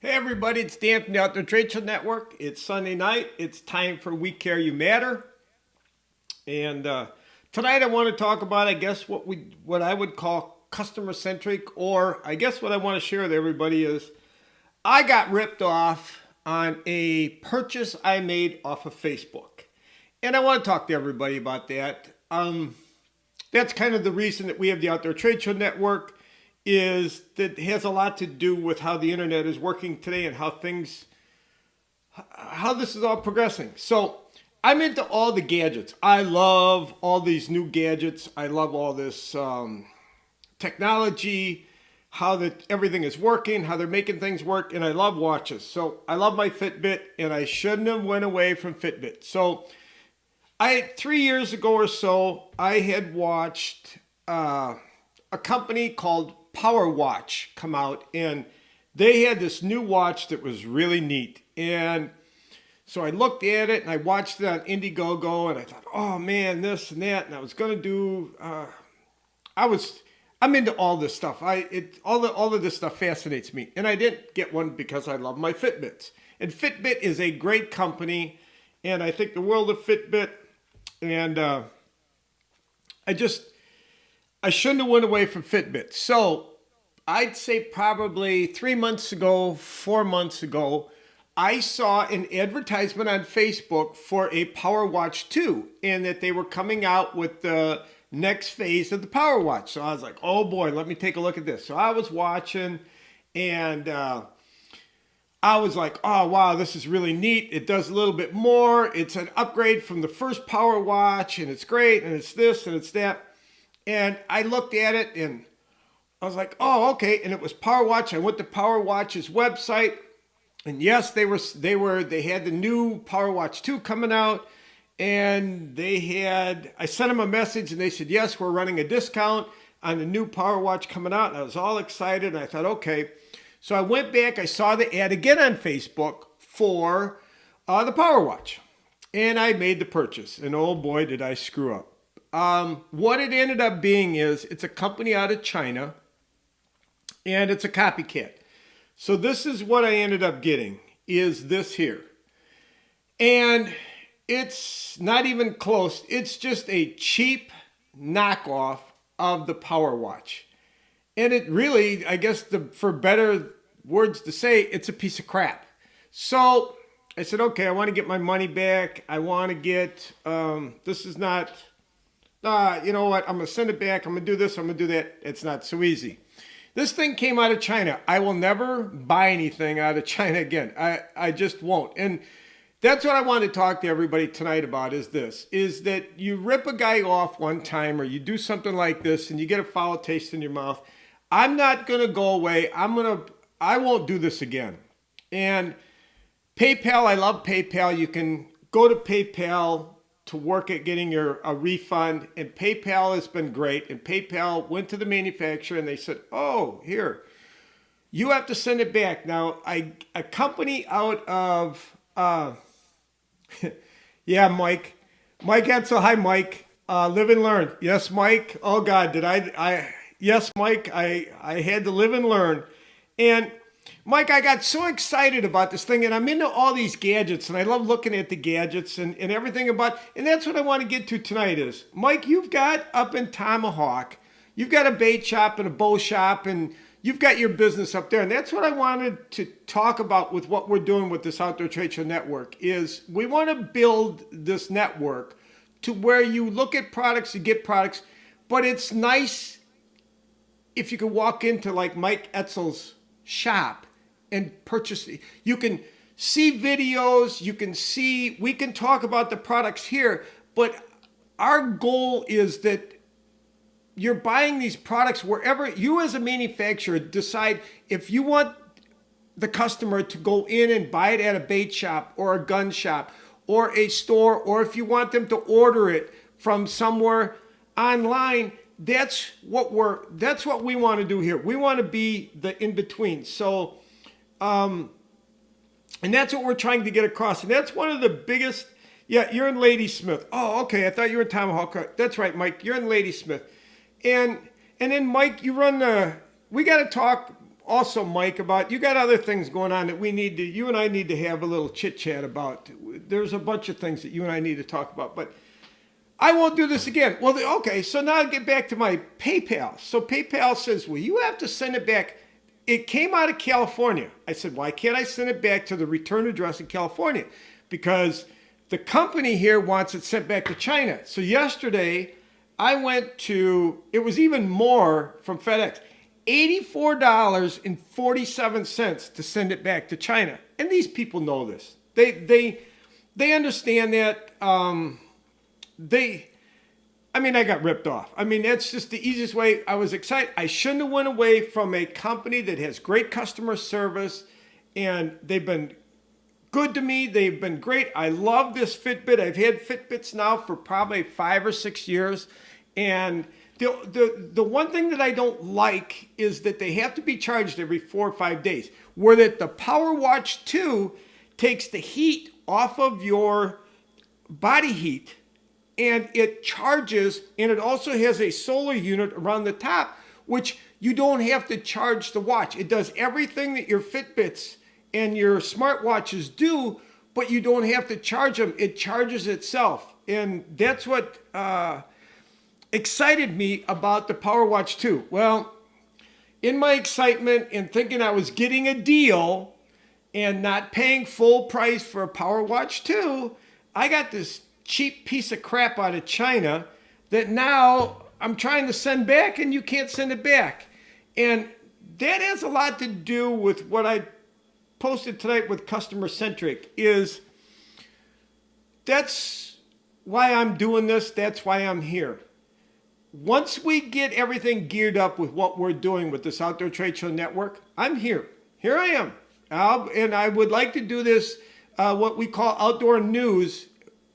Hey everybody, it's Dan from the Outdoor Trade Show Network. It's Sunday night. It's time for We Care You Matter. And tonight I want to talk about, I guess, what I would call customer centric, or I guess what I want to share with everybody is I got ripped off on a purchase I made off of Facebook. And I want to talk to everybody about that. That's kind of the reason that we have the Outdoor Trade Show Network, is that it has a lot to do with how the internet is working today and how this is all progressing. So I'm into all the gadgets. I love all these new gadgets. I love all this technology, how that everything is working, how they're making things work, and I love watches. So I love my Fitbit, and I shouldn't have went away from Fitbit. So 3 years ago or so, I had watched a company called Power Watch come out, and they had this new watch that was really neat. And so I looked at it and I watched it on Indiegogo, and I thought, oh man, this and that, and I was gonna do. I'm into all this stuff. All of this stuff fascinates me, and I didn't get one because I love my Fitbits. And Fitbit is a great company, and I think the world of Fitbit. And I shouldn't have went away from Fitbit. So I'd say probably 3 months ago, 4 months ago, I saw an advertisement on Facebook for a Power Watch 2, and that they were coming out with the next phase of the Power Watch. So I was like, oh boy, let me take a look at this. So I was watching, and I was like, oh wow, this is really neat. It does a little bit more. It's an upgrade from the first Power Watch, and it's great, and it's this, and it's that. And I looked at it and I was like, oh, okay. And it was Power Watch. I went to Power Watch's website, and yes, they had the new Power Watch 2 coming out, and I sent them a message and they said, yes, we're running a discount on the new Power Watch coming out. And I was all excited, and I thought, okay. So I went back, I saw the ad again on Facebook for the Power Watch, and I made the purchase, and oh boy, did I screw up. What it ended up being is it's a company out of China, and it's a copycat. So this is what I ended up getting, is this here. And it's not even close. It's just a cheap knockoff of the Power Watch. And it really, I guess for better words to say, it's a piece of crap. So I said, okay, I want to get my money back. I want to get, this is not... you know what, I'm going to send it back, I'm going to do this, I'm going to do that. It's not so easy. This thing came out of China. I will never buy anything out of China again. I just won't. And that's what I want to talk to everybody tonight about, is that you rip a guy off one time, or you do something like this and you get a foul taste in your mouth. I'm not going to go away. I won't do this again. And PayPal, I love PayPal. You can go to PayPal to work at getting a refund, and PayPal has been great. And PayPal went to the manufacturer and they said, oh, here, you have to send it back. Now, a company out of, yeah, Mike Edsel, hi, Mike, live and learn. Yes, Mike, oh God, yes, Mike, I had to live and learn. And Mike, I got so excited about this thing, and I'm into all these gadgets, and I love looking at the gadgets and everything and that's what I want to get to tonight is, Mike, you've got up in Tomahawk, you've got a bait shop and a bow shop, and you've got your business up there, and that's what I wanted to talk about with what we're doing with this Outdoor Trade Show Network, is we want to build this network to where you look at products, you get products, but it's nice if you can walk into like Mike Etzel's shop and purchase. You can see videos, we can talk about the products here, but our goal is that you're buying these products wherever you as a manufacturer decide if you want the customer to go in and buy it at a bait shop or a gun shop or a store, or if you want them to order it from somewhere online. That's what we want to do here. We want to be the in-between. So and that's what we're trying to get across. And that's one of the biggest. Yeah, you're in Ladysmith. Oh, okay. I thought you were in Tomahawk. That's right, Mike. You're in Ladysmith. And then Mike, you run we got to talk also, Mike, about you got other things going on that you and I need to have a little chit chat about. There's a bunch of things that you and I need to talk about, but I won't do this again. Well, okay, so now I get back to my PayPal. So PayPal says, well, you have to send it back. It came out of California. I said, why can't I send it back to the return address in California? Because the company here wants it sent back to China. So yesterday, I went to, it was even more from FedEx, $84.47 to send it back to China. And these people know this. They understand that. I got ripped off. I mean, that's just the easiest way. I was excited. I shouldn't have went away from a company that has great customer service, and they've been good to me. They've been great. I love this Fitbit. I've had Fitbits now for probably 5 or 6 years. And the one thing that I don't like is that they have to be charged every 4 or 5 days, where that the PowerWatch 2 takes the heat off of your body heat, and it charges, and it also has a solar unit around the top, which you don't have to charge the watch. It does everything that your Fitbits and your smartwatches do, but you don't have to charge them. It charges itself. And that's what excited me about the PowerWatch 2. Well, in my excitement and thinking I was getting a deal and not paying full price for a PowerWatch 2, I got this cheap piece of crap out of China that now I'm trying to send back, and you can't send it back. And that has a lot to do with what I posted tonight with Customer Centric. That's why I'm doing this. That's why I'm here. Once we get everything geared up with what we're doing with this Outdoor Trade Show Network, I'm here. Here I am. And I would like to do this, what we call outdoor news,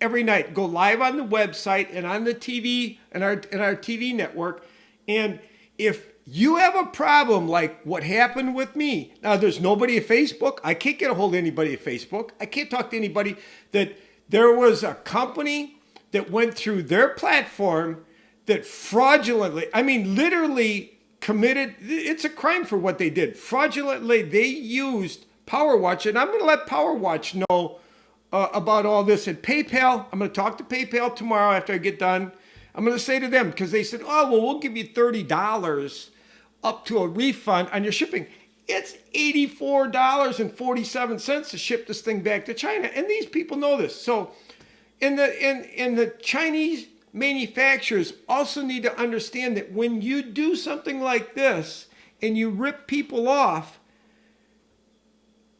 every night. Go live on the website and on the TV and our TV network. And if you have a problem like what happened with me, now there's nobody at Facebook. I can't get a hold of anybody at Facebook. I can't talk to anybody. That there was a company that went through their platform that fraudulently, literally committed, it's a crime for what they did. Fraudulently, they used PowerWatch, and I'm going to let PowerWatch know about all this. And PayPal, I'm going to talk to PayPal tomorrow after I get done. I'm going to say to them, because they said, oh, well, we'll give you $30 up to a refund on your shipping. It's $84.47 to ship this thing back to China. And these people know this. So in the Chinese manufacturers also need to understand that when you do something like this and you rip people off,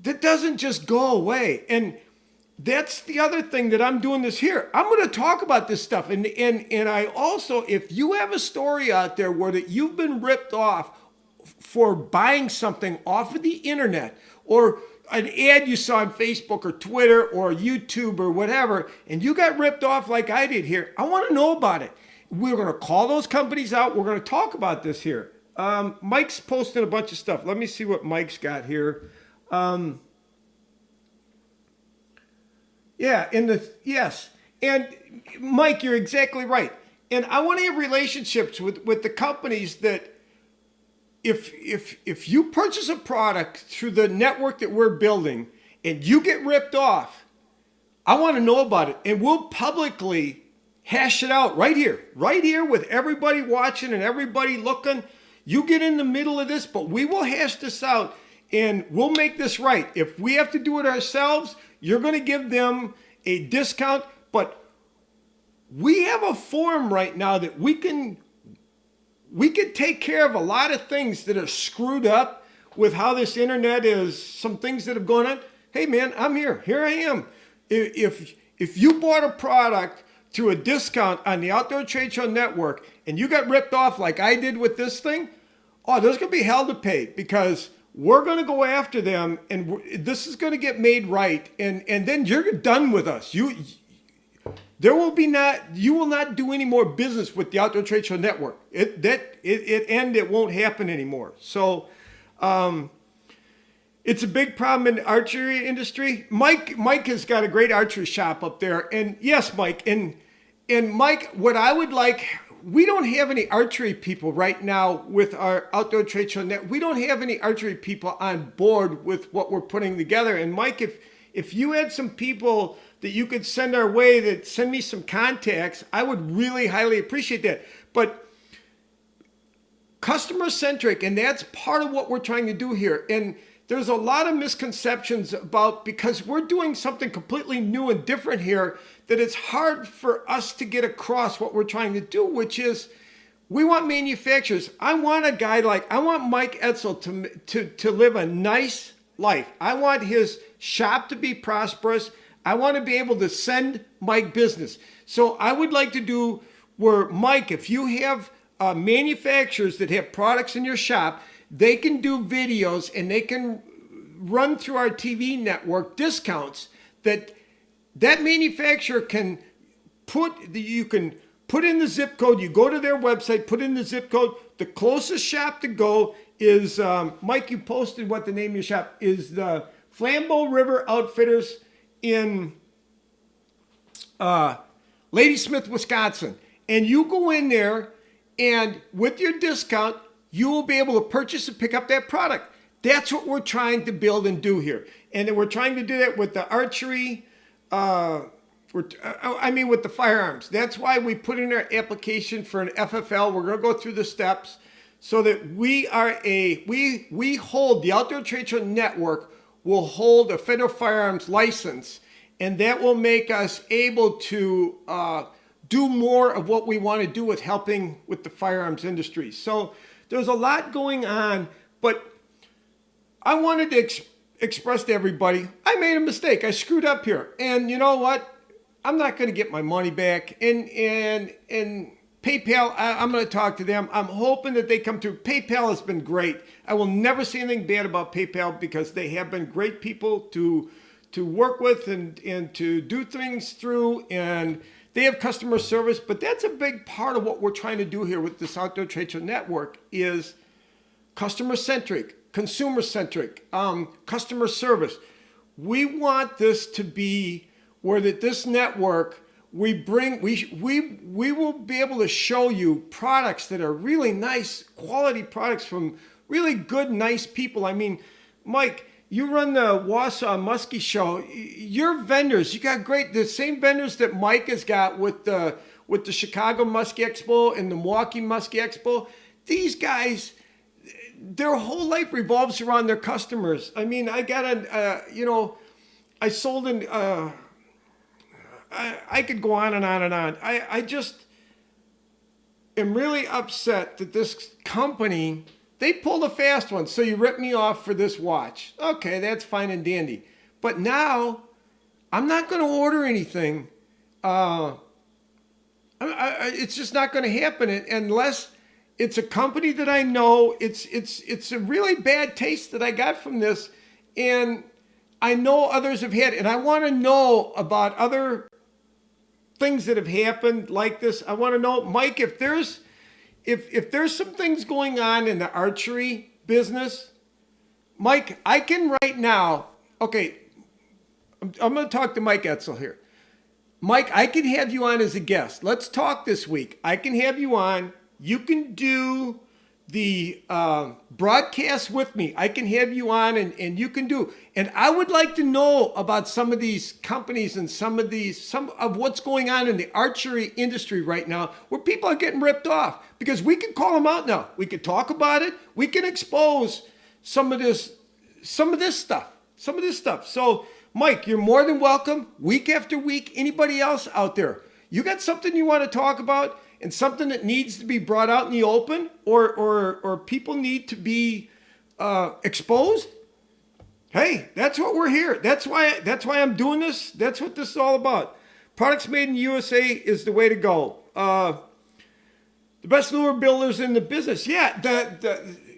that doesn't just go away. And that's the other thing that I'm doing this here. I'm going to talk about this stuff. And I also, if you have a story out there where that you've been ripped off for buying something off of the internet, or an ad you saw on Facebook or Twitter or YouTube or whatever, and you got ripped off like I did here, I want to know about it. We're going to call those companies out. We're going to talk about this here. Mike's posting a bunch of stuff. Let me see what Mike's got here. Yes. And Mike, you're exactly right. And I want to have relationships with the companies that if you purchase a product through the network that we're building and you get ripped off, I want to know about it. And we'll publicly hash it out right here with everybody watching and everybody looking. You get in the middle of this, but we will hash this out and we'll make this right. If we have to do it ourselves, you're going to give them a discount, but we have a forum right now that we can take care of a lot of things that are screwed up with how this internet is, some things that have gone on. Hey man, I'm here. Here I am. If you bought a product through a discount on the Outdoor Trade Show Network and you got ripped off like I did with this thing, there's going to be hell to pay, because we're going to go after them, and this is going to get made right, and then you're done with us. You will not do any more business with the Outdoor Trade Show Network. It won't happen anymore. So it's a big problem in the archery industry. Mike has got a great archery shop up there, and yes, Mike, and Mike, what I would like, we don't have any archery people right now with our outdoor trade show net. We don't have any archery people on board with what we're putting together. And Mike, if you had some people that you could send our way, that send me some contacts, I would really highly appreciate that. But customer centric, and that's part of what we're trying to do here. And there's a lot of misconceptions about, because we're doing something completely new and different here, that it's hard for us to get across what we're trying to do, which is we want manufacturers. I want a guy I want Mike Etzel to live a nice life. I want his shop to be prosperous. I want to be able to send Mike business. So I would like to do where, Mike, if you have manufacturers that have products in your shop, they can do videos and they can run through our TV network discounts that manufacturer can you can put in the zip code. You go to their website, put in the zip code. The closest shop to go is, Mike, you posted what the name of your shop is, the Flambeau River Outfitters in Ladysmith, Wisconsin. And you go in there, and with your discount, you will be able to purchase and pick up that product. That's what we're trying to build and do here. And then we're trying to do that with the archery, with the firearms. That's why we put in our application for an FFL. We're going to go through the steps so that we hold, the Outdoor Trade Show Network will hold a federal firearms license, and that will make us able to do more of what we want to do with helping with the firearms industry. So there's a lot going on, but I wanted to express to everybody, I made a mistake. I screwed up here. And you know what? I'm not going to get my money back. And PayPal, I'm going to talk to them. I'm hoping that they come through. PayPal has been great. I will never say anything bad about PayPal because they have been great people to work with and to do things through. And they have customer service. But that's a big part of what we're trying to do here with this Outdoor Trade Show Network is customer-centric, consumer-centric, customer service. We want this to be where that this network, we will be able to show you products that are really nice, quality products from really good, nice people. I mean, Mike, you run the Wausau Muskie Show. Your vendors, you got the same vendors that Mike has got with the Chicago Muskie Expo and the Milwaukee Muskie Expo. These guys, their whole life revolves around their customers. I mean, I got I sold in, I could go on and on and on. I just am really upset that this company, they pulled a fast one. So you ripped me off for this watch. Okay, that's fine and dandy. But now I'm not going to order anything. It's just not going to happen unless it's a company that I know. It's a really bad taste that I got from this. And I know others have had, and I want to know about other things that have happened like this. I want to know, Mike, if there's some things going on in the archery business, Mike, I can right now, okay, I'm going to talk to Mike Etzel here. Mike, I can have you on as a guest. Let's talk this week. I can have you on. You can do the broadcast with me. I can have you on and you can do. And I would like to know about some of these companies and some of what's going on in the archery industry right now where people are getting ripped off, because we can call them out now. We can talk about it. We can expose some of this stuff. So Mike, you're more than welcome week after week. Anybody else out there, you got something you want to talk about and something that needs to be brought out in the open, or people need to be exposed? Hey, that's what we're here. That's why I'm doing this. That's what this is all about. Products made in the USA is the way to go. The best lure builders in the business. Yeah,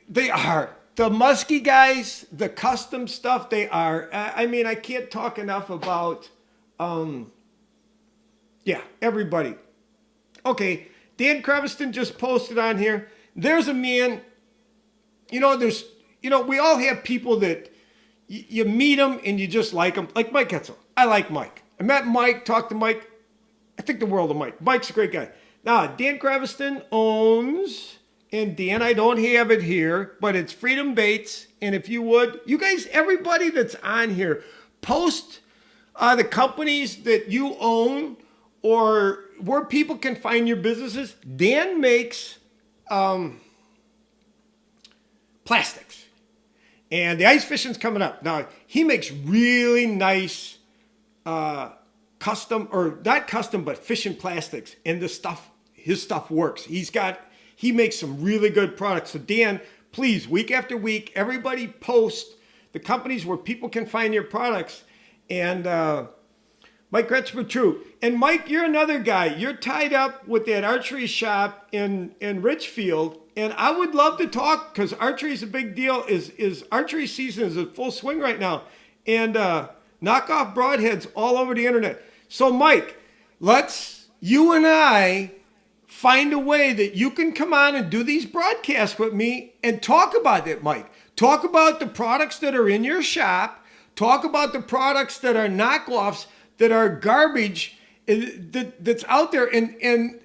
they are. The muskie guys, the custom stuff, they are. I mean, I can't talk enough about, everybody. Okay, Dan Creviston just posted on here. There's a man, we all have people that you meet them and you just like them. Like Mike Etzel. I like Mike. I met Mike, talked to Mike. I think the world of Mike. Mike's a great guy. Now, Dan Creviston owns, and Dan, I don't have it here, but it's Freedom Baits. And if you would, you guys, everybody that's on here, post the companies that you own or where people can find your businesses. Dan makes plastics. And the ice fishing's coming up. Now, he makes really nice custom, or not custom, but fishing plastics. And his stuff works. He makes some really good products. So Dan, please, week after week, everybody post the companies where people can find your products. And Mike Gretschmer, true. And Mike, you're another guy. You're tied up with that archery shop in Richfield. And I would love to talk, because archery is a big deal. Is archery season is in full swing right now. And knockoff broadheads all over the internet. So Mike, let's, you and I, find a way that you can come on and do these broadcasts with me and talk about it, Mike. Talk about the products that are in your shop. Talk about the products that are knockoffs, that are garbage, that's out there. And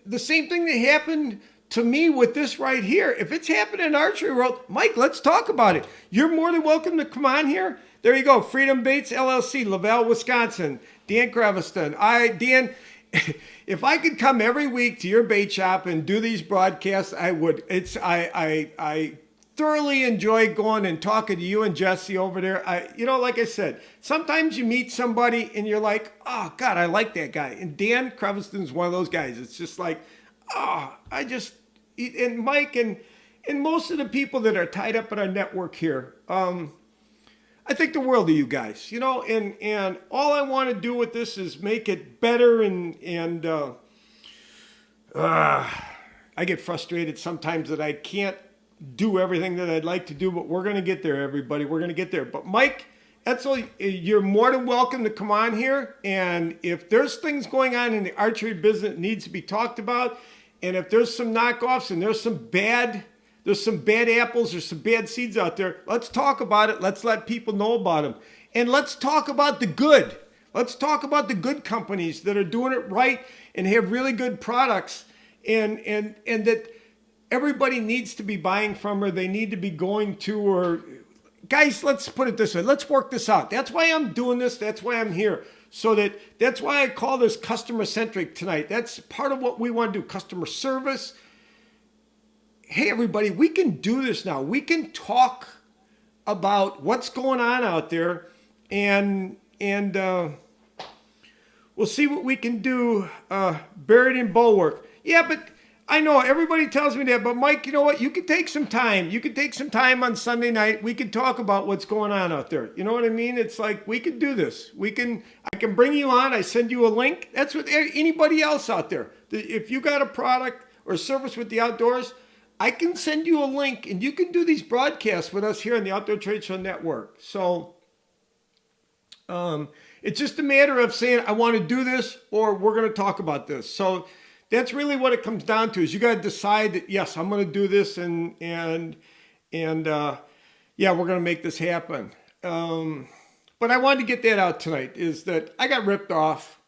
the same thing that happened to me with this right here. If it's happened in archery world, Mike, let's talk about it. You're more than welcome to come on here. There you go. Freedom Baits LLC, Laval, Wisconsin. Dan Creviston. Dan, if I could come every week to your bait shop and do these broadcasts, I would. I thoroughly enjoy going and talking to you and Jesse over there. Like I said, sometimes you meet somebody and you're like, oh God, I like that guy. And Dan Creviston's one of those guys. It's just like, and Mike and most of the people that are tied up in our network here, I think the world of you guys, and all I want to do with this is make it better. And I get frustrated sometimes that I can't do everything that I'd like to do, but we're going to get there, everybody. We're going to get there. But Mike Etzel, you're more than welcome to come on here. And if there's things going on in the archery business that needs to be talked about, and if there's some knockoffs and there's some bad apples or some bad seeds out there, let's talk about it. Let's let people know about them. And let's talk about the good. Let's talk about the good companies that are doing it right and have really good products, and that everybody needs to be buying from, or they need to be going to. Or guys, let's put it this way. Let's work this out. That's why I'm doing this. That's why I'm here. That's why I call this customer centric tonight. That's part of what we want to do. Customer service. Hey, everybody, we can do this now. We can talk about what's going on out there, and we'll see what we can do. Buried in bulwark. Yeah, but I know everybody tells me that, but Mike, you know what? You can take some time. You can take some time on Sunday night. We can talk about what's going on out there. You know what I mean? It's like, we can do this. I can bring you on. I send you a link. That's what anybody else out there. If you got a product or service with the outdoors, I can send you a link and you can do these broadcasts with us here on the Outdoor Trade Show Network. So it's just a matter of saying, I want to do this, or we're going to talk about this. So that's really what it comes down to, is you got to decide that, yes, I'm going to do this, and yeah, we're going to make this happen. But I wanted to get that out tonight, is that I got ripped off,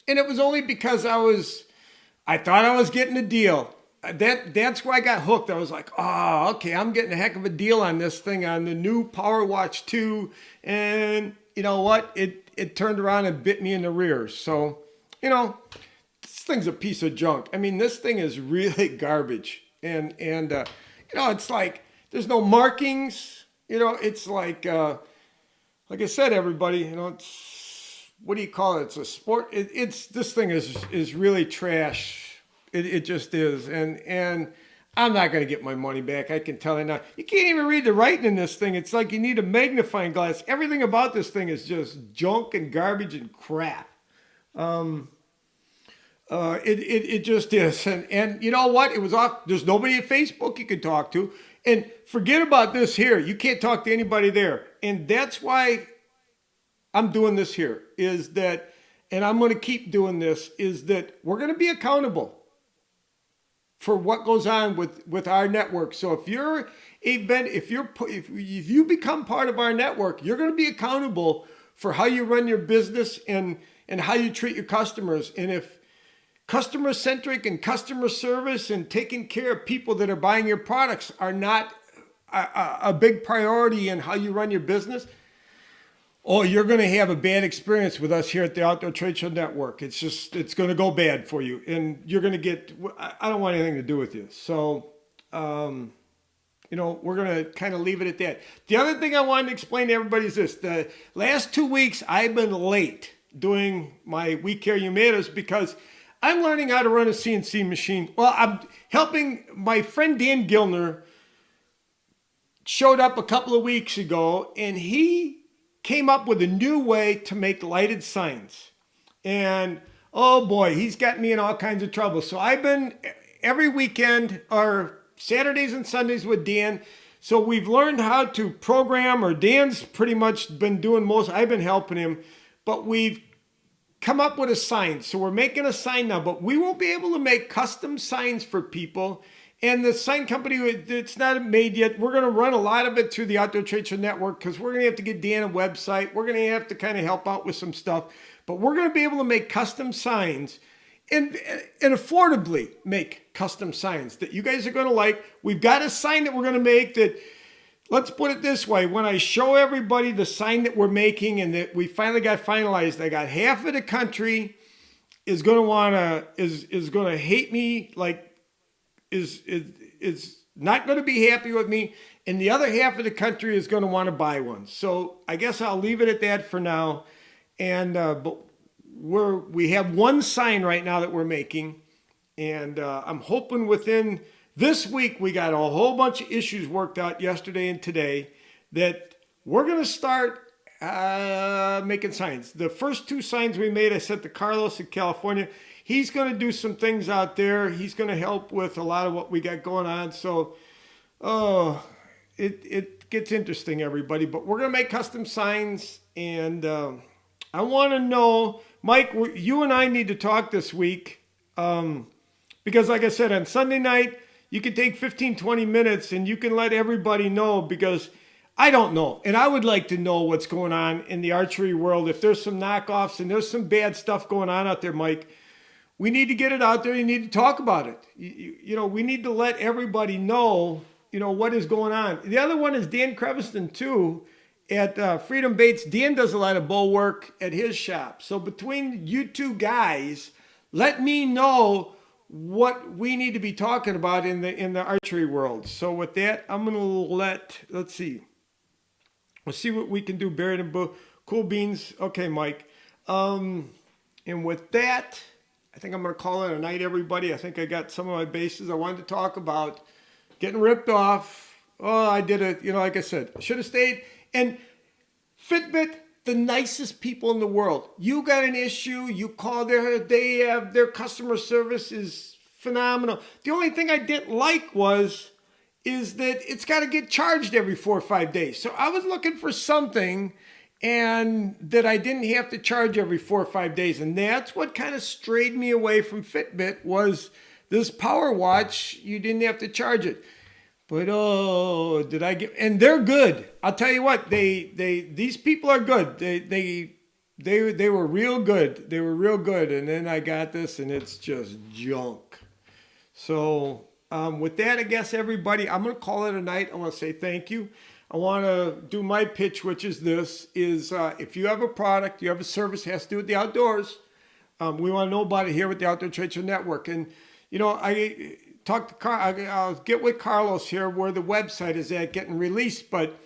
and it was only because I thought I was getting a deal. That's where I got hooked. I was like, oh, okay, I'm getting a heck of a deal on this thing, on the new Power Watch 2. And you know what? It turned around and bit me in the rear. So, this thing's a piece of junk. I mean, this thing is really garbage. And it's like, there's no markings. It's like I said, everybody, it's, what do you call it? It's a sport. This thing is really trash. It just is. And I'm not going to get my money back. I can tell you now. You can't even read the writing in this thing. It's like you need a magnifying glass. Everything about this thing is just junk and garbage and crap. It just is. And you know what? It was off. There's nobody at Facebook you can talk to. And forget about this here. You can't talk to anybody there. And that's why I'm doing this here, is that, and I'm going to keep doing this, is that we're going to be accountable for what goes on with our network. So if you become part of our network, you're going to be accountable for how you run your business and how you treat your customers. And customer-centric and customer service and taking care of people that are buying your products are not a big priority in how you run your business, oh, you're going to have a bad experience with us here at the Outdoor Trade Show Network. It's going to go bad for you. And you're going to I don't want anything to do with you. So, we're going to kind of leave it at that. The other thing I wanted to explain to everybody is this. The last 2 weeks, I've been late doing my We Care Humanos because I'm learning how to run a CNC machine. Well, I'm helping my friend Dan Gilner showed up a couple of weeks ago, and he came up with a new way to make lighted signs. And oh boy, he's got me in all kinds of trouble. So I've been every weekend or Saturdays and Sundays with Dan. So we've learned how to program, or Dan's pretty much been doing most, I've been helping him, but we've come up with a sign. So we're making a sign now, but we won't be able to make custom signs for people. And the sign company, it's not made yet. We're going to run a lot of it through the Outdoor Trade Show Network because we're going to have to get Dan a website. We're going to have to kind of help out with some stuff. But we're going to be able to make custom signs and affordably make custom signs that you guys are going to like. We've got a sign that we're going to make that, let's put it this way. When I show everybody the sign that we're making and that we finally got finalized, I got half of the country is going to hate me, like, is not going to be happy with me, and the other half of the country is going to want to buy one. So I guess I'll leave it at that for now. And but we have one sign right now that we're making, and I'm hoping within this week we got a whole bunch of issues worked out yesterday and today that we're going to start making signs. The first 2 signs we made, I sent to Carlos in California. He's going to do some things out there. He's going to help with a lot of what we got going on. So, it gets interesting, everybody. But we're going to make custom signs. And I want to know, Mike, you and I need to talk this week. Because like I said, on Sunday night, you can take 15, 20 minutes and you can let everybody know, because I don't know. And I would like to know what's going on in the archery world. If there's some knockoffs and there's some bad stuff going on out there, Mike, we need to get it out there. You need to talk about it. We need to let everybody know, what is going on. The other one is Dan Creviston, too, at Freedom Baits. Dan does a lot of bow work at his shop. So between you two guys, let me know what we need to be talking about in the archery world. So with that, I'm going to let's see. We'll see what we can do. Buried in Cool Beans. Okay, Mike. And with that, I think I'm going to call it a night, everybody. I think I got some of my bases I wanted to talk about. Getting ripped off. Oh, I did it. Like I said, I should have stayed. And Fitbit, the nicest people in the world. You got an issue, you call their customer service is phenomenal. The only thing I didn't like is that it's got to get charged every 4 or 5 days. So I was looking for something and that I didn't have to charge every 4 or 5 days. And that's what kind of strayed me away from Fitbit, was this power watch. You didn't have to charge it. But and they're good. I'll tell you what, these people are good. They were real good. They were real good. And then I got this and it's just junk. So with that, I guess, everybody, I'm going to call it a night. I want to say thank you. I want to do my pitch, which is this, if you have a product, you have a service, has to do with the outdoors, we want to know about it here with the Outdoor Trade Show Network. And, I talked to I'll get with Carlos here where the website is at getting released, but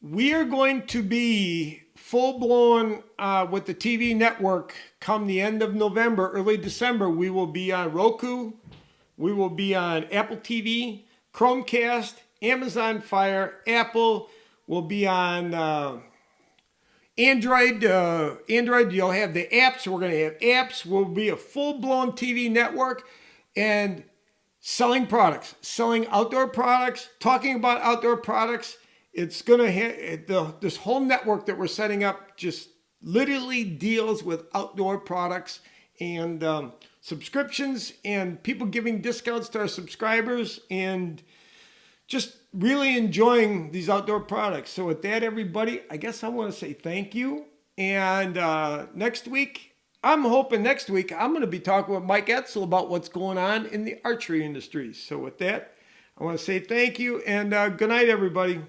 we are going to be full-blown with the TV network come the end of November, early December. We will be on Roku. We will be on Apple TV, Chromecast, Amazon Fire, Apple. Will be on Android. You'll have the apps. We're going to have apps. We'll be a full-blown TV network and selling products, selling outdoor products, talking about outdoor products. It's going to this whole network that we're setting up just literally deals with outdoor products and subscriptions and people giving discounts to our subscribers and just really enjoying these outdoor products. So with that, everybody, I guess I want to say thank you. And next week, I'm hoping next week I'm going to be talking with Mike Etzel about what's going on in the archery industry. So with that, I want to say thank you and good night, everybody.